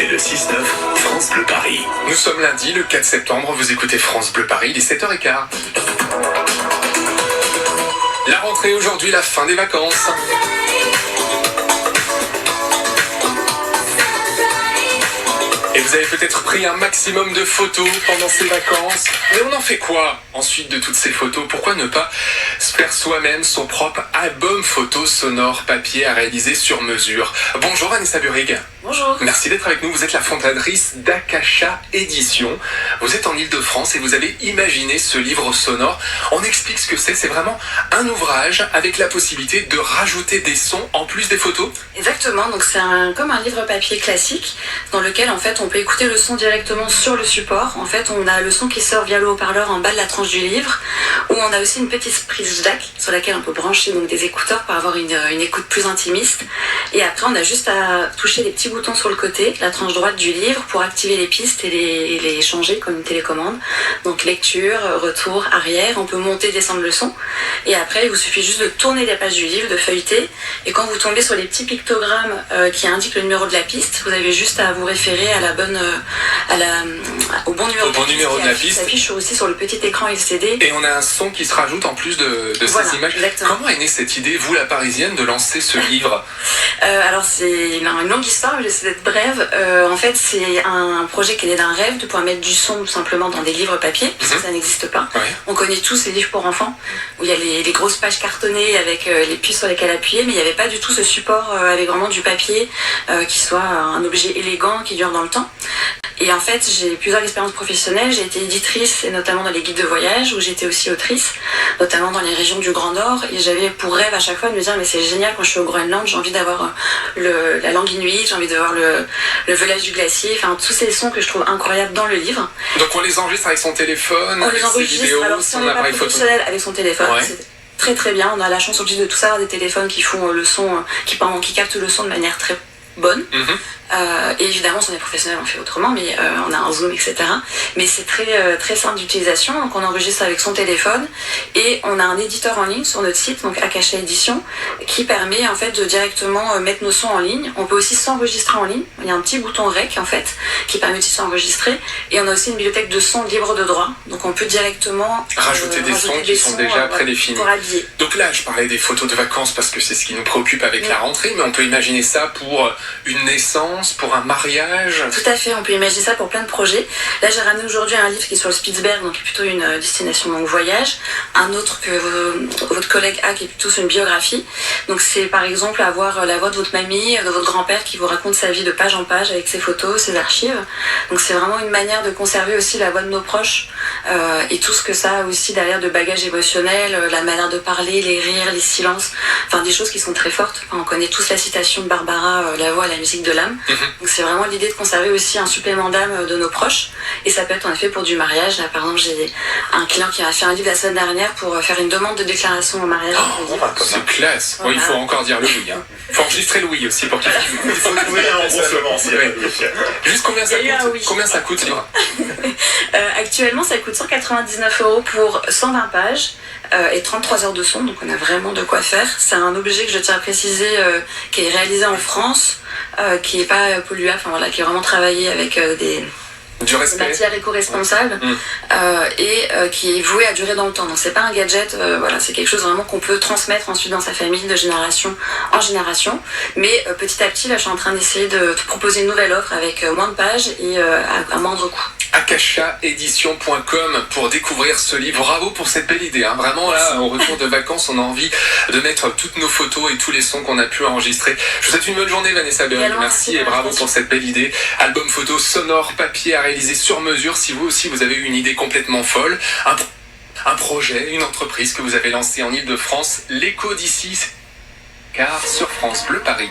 C'est le 6-9, France Bleu Paris. Nous sommes lundi, le 4 septembre, vous écoutez France Bleu Paris, il est 7h15. La rentrée aujourd'hui, la fin des vacances. Et vous avez peut-être pris un maximum de photos pendant ces vacances. Mais on en fait quoi ensuite de toutes ces photos? Pourquoi ne pas se faire soi-même son propre album photo sonore papier à réaliser sur mesure? Bonjour Vanessa Burig. Bonjour. Merci d'être avec nous. Vous êtes la fondatrice d'Akasha Édition. Vous êtes en Ile-de-France et vous avez imaginé ce livre sonore. On explique ce que c'est. C'est vraiment un ouvrage avec la possibilité de rajouter des sons en plus des photos. Exactement. Donc c'est comme un livre papier classique dans lequel en fait on peut écouter le son directement sur le support. En fait, on a le son qui sort via le haut-parleur en bas de la tranche du livre, où on a aussi une petite prise jack sur laquelle on peut brancher donc des écouteurs pour avoir une écoute plus intimiste. Et après, on a juste à toucher les petits boutons sur le côté, la tranche droite du livre, pour activer les pistes et les changer comme une télécommande. Donc lecture, retour, arrière. On peut monter, descendre le son. Et après, il vous suffit juste de tourner les pages du livre, de feuilleter. Et quand vous tombez sur les petits pictogrammes qui indiquent le numéro de la piste, vous avez juste à vous référer à au bon numéro de la piste. Qui s'affiche aussi sur le petit écran LCD. Et on a un son qui se rajoute en plus de voilà, ces images. Exactement. Comment est née cette idée, vous la parisienne, de lancer ce livre? Alors c'est une longue histoire, mais j'essaie d'être brève. En fait, c'est un projet qui est né d'un rêve de pouvoir mettre du son tout simplement dans des livres papier, puisque ça n'existe pas. Ouais. On connaît tous ces livres pour enfants, où il y a les grosses pages cartonnées avec les puces sur lesquelles appuyer, mais il n'y avait pas du tout ce support avec vraiment du papier qui soit un objet élégant qui dure dans le temps. Et en fait, j'ai plusieurs expériences professionnelles. J'ai été éditrice, et notamment dans les guides de voyage, où j'étais aussi autrice, notamment dans les régions du Grand Nord. Et j'avais pour rêve à chaque fois de me dire, mais c'est génial, quand je suis au Groenland, j'ai envie d'avoir la langue inuit, j'ai envie de voir le velage du glacier, enfin tous ces sons que je trouve incroyables dans le livre. Donc on les enregistre avec son téléphone, on les enregistre, vidéos, alors si on son n'est pas appareil photo. professionnel avec son téléphone, Ouais. c'est très très bien. On a la chance aujourd'hui de tous avoir des téléphones qui font le son, qui captent le son de manière très bonne. Et évidemment, si on est professionnel, on fait autrement, mais on a un zoom, etc. Mais c'est très simple d'utilisation. Donc, on enregistre avec son téléphone et on a un éditeur en ligne sur notre site, donc Akasha Édition, qui permet en fait de directement mettre nos sons en ligne. On peut aussi s'enregistrer en ligne. Il y a un petit bouton REC en fait qui permet aussi de s'enregistrer. Et on a aussi une bibliothèque de sons libre de droit. Donc, on peut directement rajouter des sons qui sont déjà prédéfinis. Pour habiller. Donc là, je parlais des photos de vacances parce que c'est ce qui nous préoccupe avec la rentrée, mais on peut imaginer ça pour une naissance, pour un mariage. Tout à fait, on peut imaginer ça pour plein de projets. Là, j'ai ramené aujourd'hui un livre qui est sur le Spitzberg, donc qui est plutôt une destination longue voyage. Un autre que votre collègue a, qui est plutôt sur une biographie. Donc c'est par exemple avoir la voix de votre mamie, de votre grand-père qui vous raconte sa vie de page en page avec ses photos, ses archives. Donc c'est vraiment une manière de conserver aussi la voix de nos proches et tout ce que ça a aussi derrière de bagages émotionnels, la manière de parler, les rires, les silences, enfin des choses qui sont très fortes. Enfin, on connaît tous la citation de Barbara, la voix et la musique de l'âme. Donc c'est vraiment l'idée de conserver aussi un supplément d'âme de nos proches. Et ça peut être en effet pour du mariage. Là par exemple, j'ai un client qui a fait un livre la semaine dernière pour faire une demande de déclaration au mariage. C'est classe. Voilà. Bon, il faut encore dire le oui. Il faut enregistrer le oui aussi pour qu'il Il faut trouver un bon seulement, c'est vrai. Juste combien ça coûte, oui. Combien ça coûte, livre? Actuellement, ça coûte 199 € pour 120 pages et 33 heures de son. Donc on a vraiment de quoi faire. C'est un objet que je tiens à préciser qui est réalisé en France, qui n'est pas polluable, enfin voilà, qui est vraiment travaillé avec des matières éco-responsables et qui est voué à durer dans le temps. Donc c'est pas un gadget, voilà, c'est quelque chose vraiment qu'on peut transmettre ensuite dans sa famille de génération en génération. Mais petit à petit, là, je suis en train d'essayer de te proposer une nouvelle offre avec moins de pages et à moindre coût. akashaedition.com pour découvrir ce livre. Bravo pour cette belle idée. Vraiment, là, au retour de vacances, on a envie de mettre toutes nos photos et tous les sons qu'on a pu enregistrer. Je vous souhaite une bonne journée, Vanessa Burig. Merci et bravo pour cette belle idée. Album photo sonore papier à réaliser sur mesure. Si vous aussi, vous avez eu une idée complètement folle, un projet, une entreprise que vous avez lancé en Ile-de-France, l'écho d'ici, car sur France Bleu Paris.